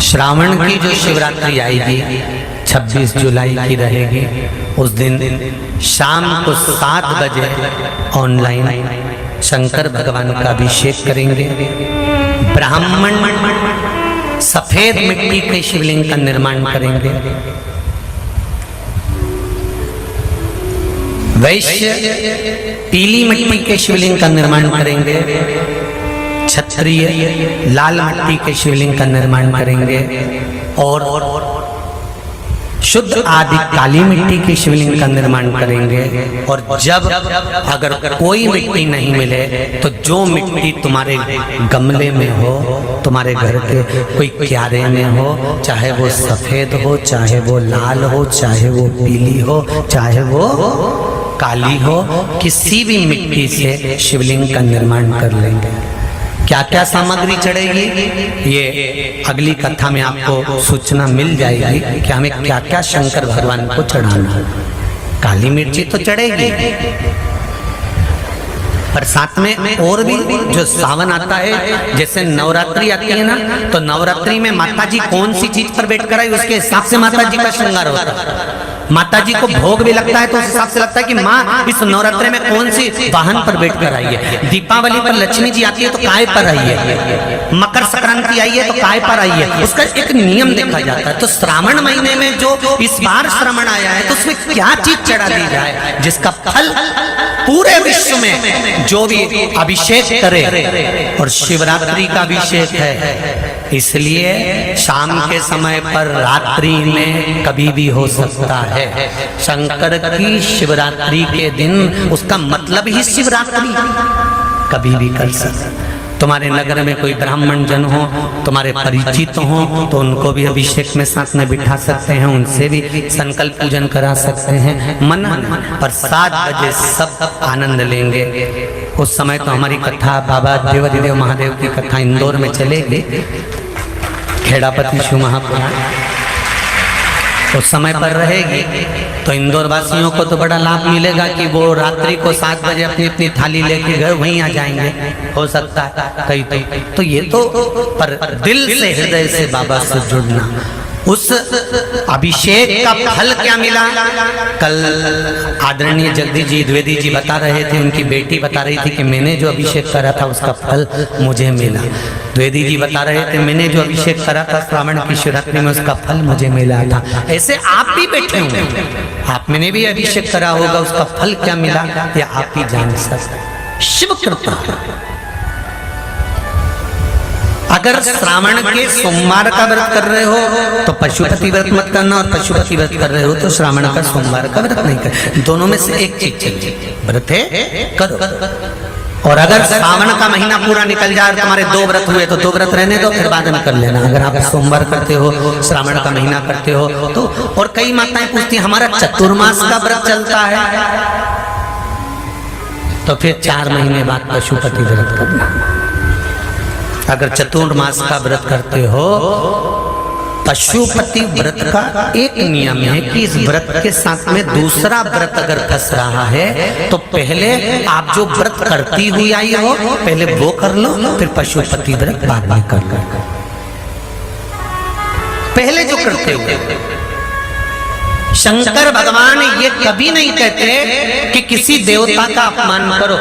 श्रावण की जो शिवरात्रि आएगी 26 जुलाई की रहेगी, उस दिन शाम को 7 बजे ऑनलाइन शंकर भगवान का अभिषेक करेंगे। ब्राह्मण सफेद मिट्टी के शिवलिंग का निर्माण करेंगे। वैश्य पीली मिट्टी के शिवलिंग का निर्माण करेंगे। क्षत्रिय लाल मिट्टी के शिवलिंग का निर्माण करेंगे और शुद्ध आदि काली मिट्टी की शिवलिंग का निर्माण करेंगे। और जब अगर कोई मिट्टी नहीं मिले तो जो मिट्टी तुम्हारे गमले में हो, तुम्हारे घर के कोई क्यारे में हो, चाहे वो सफेद हो, चाहे वो लाल हो, चाहे वो पीली हो, चाहे वो काली हो, किसी भी मिट्टी से शिवलिंग का निर्माण कर लेंगे। क्या क्या सामग्री चढ़ेगी ये अगली कथा में आपको सूचना मिल जाएगी कि हमें क्या क्या शंकर भगवान को चढ़ाना है। काली मिर्ची तो चढ़ेगी, पर साथ में और भी जो सावन आता है, जैसे नवरात्रि आती है ना, तो नवरात्रि में माता जी कौन सी चीज पर बैठ कर आई उसके हिसाब से माता जी का श्रृंगार होता है। माता जी को भोग भी लगता है तो उस हिसाब से लगता है कि माँ इस नवरात्रि में कौन सी वाहन पर बैठ कर आई है। दीपावली पर लक्ष्मी जी आती है तो काय पर आई है। मकर संक्रांति आई है तो काय पर आई है। उसका एक नियम देखा जाता है। तो श्रावण महीने में जो इस बार श्रावण आया है तो उसमें क्या चीज चढ़ा दी जाए जिसका फल पूरे विश्व में जो भी अभिषेक करे। और शिवरात्रि का अभिषेक है, इसलिए शाम के समय पर रात्रि में कभी भी हो सकता है। शंकर की शिवरात्रि के दिन उसका मतलब ही शिवरात्रि, कभी भी कर सकते। तुम्हारे नगर में कोई ब्राह्मण जन हो, तुम्हारे परिचित हो, तो उनको भी अभिषेक में साथ में बिठा सकते हैं, उनसे भी संकल्प पूजन करा सकते हैं। मना पर 7 बजे सब आनंद लेंगे। उस समय तो हमारी कथा बाबा देवाधिदेव महादेव की कथा इंदौर में चलेगी, खेड़ापति शिव महापुराण उस समय पर रहेगी। तो इंदौर वासियों को तो बड़ा लाभ मिलेगा कि वो रात्रि को 7 बजे अपनी अपनी थाली लेके घर वहीं आ जाएंगे, हो सकता है कई तो ये तो पर दिल से हृदय से बाबा से जुड़ना। उस अभिषेक का फल क्या मिला? कल आदरणीय जगदीश जी द्विवेदी जी बता रहे थे, उनकी बेटी बता रही थी कि मैंने जो अभिषेक करा था उसका फल मुझे मिला। द्विवेदी जी बता रहे थे मैंने जो अभिषेक करा था श्रावण की शिवरात्रि में उसका फल मुझे मिला था। ऐसे आप भी बैठे होंगे, आप मैंने भी अभिषेक करा होगा, उसका फल क्या मिला या आप ही जान सकते। शिव कृपा। अगर श्रावण के सोमवार का व्रत कर रहे हो तो पशुपति व्रत मत करना, और पशुपति व्रत कर रहे हो तो श्रावण का सोमवार का व्रत नहीं करना। दोनों में से एक चीज चाहिए, व्रत है करो। और अगर श्रावण का महीना पूरा निकल जाए और तुम्हारे 2 व्रत हुए तो 2 व्रत रहने दो, फिर बाद में कर लेना। अगर आप सोमवार करते हो, श्रावण का महीना करते हो तो। और कई माताएं पूछती हैं हमारा चतुर्मास का व्रत चलता है तो फिर 4 महीने बाद पशुपति व्रत करना। अगर चतुर्मास का व्रत करते हो, पशुपति व्रत का एक नियम है कि इस व्रत के साथ में दूसरा व्रत अगर फंस रहा है तो पहले आप जो व्रत करती हुई आई हो पहले वो कर लो, फिर पशुपति व्रत बाद में कर लो। पहले जो करते हो, शंकर भगवान ये कभी नहीं कहते कि किसी देवता का अपमान करो।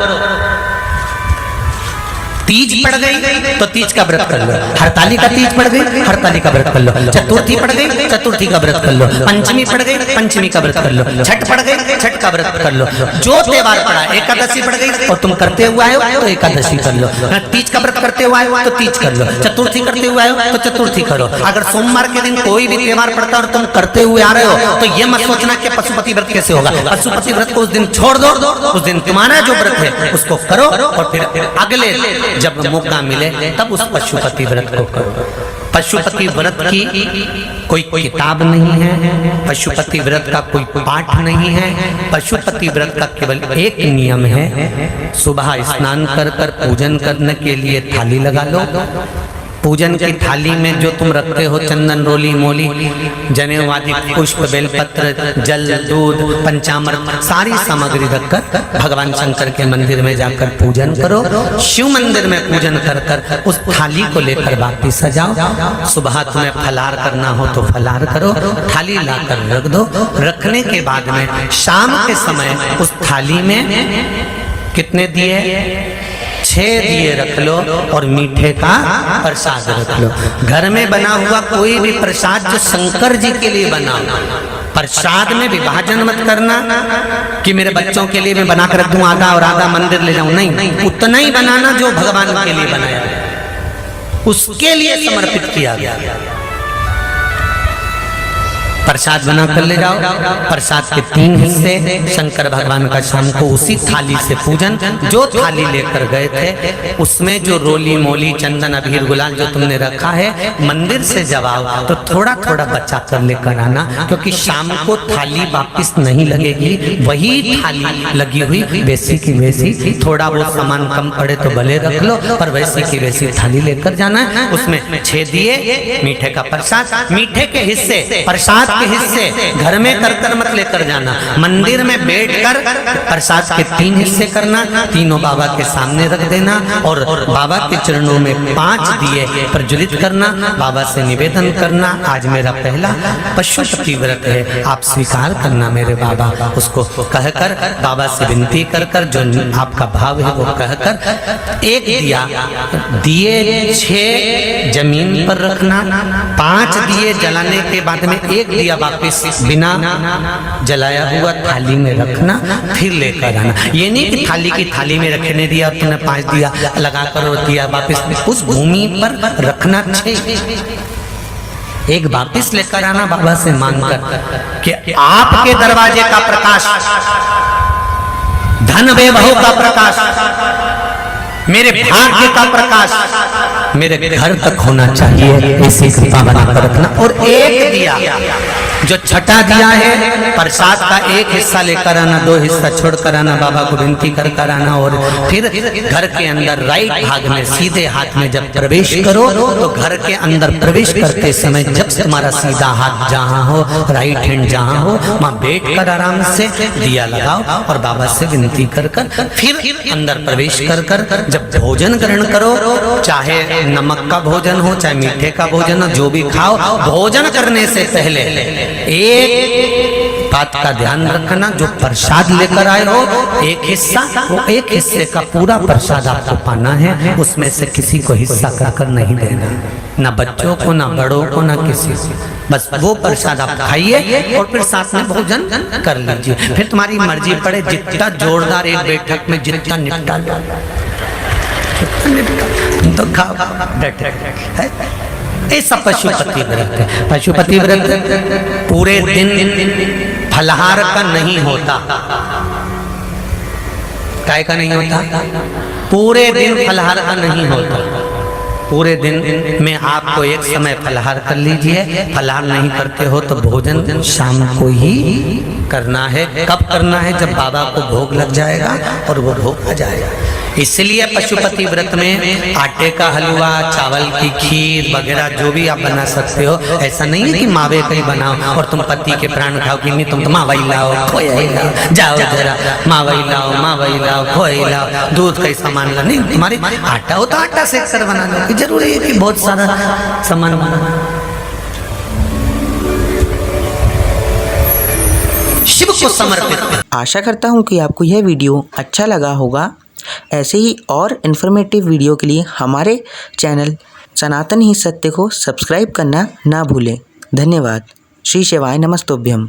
तीज पड़ गई तो तीज का व्रत कर लो, हरताली का तीज पड़ गई हरताली का व्रत कर लो, चतुर्थी पड़ गई चतुर्थी का व्रत कर लो, पंचमी पड़ गई पंचमी का व्रत कर लो, छठ पड़ गई छठ का व्रत कर लो। जो त्योहार पड़ा, एकादशी पड़ गई और तुम करते हुए आए हो तो एकादशी कर लो, तीज का व्रत करते हुए आए हो तो तीज कर लो, चतुर्थी करते हुए आए हो तो चतुर्थी करो। अगर सोमवार के दिन कोई भी त्योहार पड़ता है और तुम करते हुए आ रहे हो तो ये मत सोचना कि पशुपति व्रत कैसे होगा। पशुपति व्रत को उस दिन छोड़ दो, उस दिन तुम्हारा जो व्रत है उसको करो और फिर अगले जब मौका मिले तब उस पशुपति व्रत को करो। पशुपति व्रत की कोई किताब नहीं है, पशुपति व्रत का कोई पाठ नहीं है। पशुपति व्रत का केवल एक नियम है, सुबह स्नान कर कर पूजन करने के लिए थाली लगा लो, पूजन की थाली में जो तुम रखते हो चंदन, रोली, मोली, जनेऊ आदि पुष्प, बेलपत्र, जल, दूध, पंचामृत सारी सामग्री रखकर भगवान शंकर के मंदिर में जाकर पूजन करो। शिव मंदिर में पूजन कर कर उस थाली को लेकर वापिस सजाओ। सुबह तुम्हें फलाहार करना हो तो फलाहार करो, थाली लाकर रख दो। रखने के बाद में शाम के समय उस थाली में कितने दिए? 6 दिए रख लो और मीठे का प्रसाद रख लो। घर में बना हुआ कोई भी प्रसाद जो शंकर जी के लिए बना, प्रसाद में विभाजन मत करना कि मेरे बच्चों के लिए मैं बना कर रख दूं आधा और आधा मंदिर ले जाऊं, नहीं, उतना ही बनाना जो भगवान के लिए बनाया, उसके लिए समर्पित किया गया। प्रसाद बना कर ले जाओ। प्रसाद के 3 हिस्से, शंकर भगवान का शाम को उसी थाली से पूजन। जो थाली लेकर गए थे उसमें जो रोली, मोली, चंदन, अबीर, गुलाल जो तुमने रखा है, मंदिर से जब आओ तो थोड़ा थोड़ा बचा कर लेकर आना, क्योंकि शाम को थाली वापिस नहीं लगेगी। वही थाली लगी हुई वैसी की वैसी, थोड़ा वो सामान कम पड़े तो भले रख लो, पर वैसी की वैसी थाली लेकर जाना है। उसमें 6 दिए, मीठे का प्रसाद, मीठे के हिस्से, प्रसाद के हिस्से घर में कर मत लेकर जाना। मंदिर में बैठकर प्रसाद के 3 हिस्से करना, तीनों बाबा के सामने रख देना और बाबा के चरणों में 5 दिए प्रज्वलित करना। बाबा से निवेदन करना, आज मेरा पहला पशुपति व्रत है, आप स्वीकार करना मेरे बाबा। उसको कहकर बाबा से विनती कर कर जो आपका भाव है वो कहकर 1 दिया दिए 6 जमीन पर रखना, 5 दिए जलाने के बाद में 1 दिया वापिस बिना जलाया हुआ थाली में रखना, फिर लेकर आना। ये नहीं कि थाली की थाली में रखने दिया और तुमने 5 दिया लगा कर दिया वापिस, उस भूमि पर रखना चाहिए। एक वापिस लेकर आना बाबा से मांगकर कि आपके दरवाजे का प्रकाश, धन वैभव का प्रकाश, मेरे भाग्य का प्रकाश मेरे घर तक होना चाहिए, ऐसी कृपा बनाकर रखना। और 1 दिया जो छठा दिया है प्रसाद का 1 हिस्सा लेकर आना, 2 हिस्सा छोड़कर आना, बाबा को विनती कर कर आना। और फिर घर के अंदर राइट भाग में सीधे हाथ में जब प्रवेश करो तो घर के अंदर प्रवेश करते समय जब तुम्हारा सीधा हाथ जहाँ हो, राइट हैंड जहाँ हो, वहाँ बैठ कर आराम से दिया लगाओ और बाबा से विनती कर कर फिर अंदर प्रवेश कर कर जब भोजन ग्रहण करो, चाहे नमक का भोजन हो चाहे मीठे का भोजन हो, जो भी खाओ, भोजन करने से पहले एक बात का ध्यान रखना, जो प्रसाद लेकर आए हो 1 हिस्सा, वो 1 हिस्से का पूरा प्रसाद आपको पाना है, उसमें से किसी को हिस्सा कर नहीं देना, ना बच्चों को, ना बड़ों को, ना किसी को। बस वो प्रसाद आप खाइए और फिर साथ में भोजन कर लीजिए। फिर तुम्हारी मर्जी पड़े, जितना जोरदार एक बैठक में जितना निपटा लो तो खाओ, बैठे। ऐसा पशुपति व्रत है। पशुपति व्रत पूरे दिन फलाहार का नहीं होता। काय का नहीं होता? पूरे दिन फलाहार का नहीं होता। पूरे दिन में आपको एक समय फलाहार कर लीजिए। फलाहार नहीं करते हो तो भोजन शाम को ही करना है। कब करना है? जब बाबा को भोग लग जाएगा और वो भोग आ जाएगा। इसलिए पशुपति व्रत में आटे का हलवा, चावल की खीर वगैरह जो भी आप बना सकते हो। ऐसा नहीं है कि मावे का ही बनाओ और तुम पति के प्राण खाओ कि नहीं, तुम तो मावई लाओ, खोई लाओ, जाओ जरा मावई लाओ, खोई लाओ, दूध का सामान ला। नहीं, तुम्हारे आटा हो तो आटा सेक कर बना लो। जरूरी है कि बहुत सारा सामान बना। शिव को समर्पित। आशा करता हूँ कि आपको यह वीडियो अच्छा लगा होगा। ऐसे ही और इन्फॉर्मेटिव वीडियो के लिए हमारे चैनल सनातन ही सत्य को सब्सक्राइब करना ना भूलें। धन्यवाद। श्री शिवाय नमस्तुभ्यम।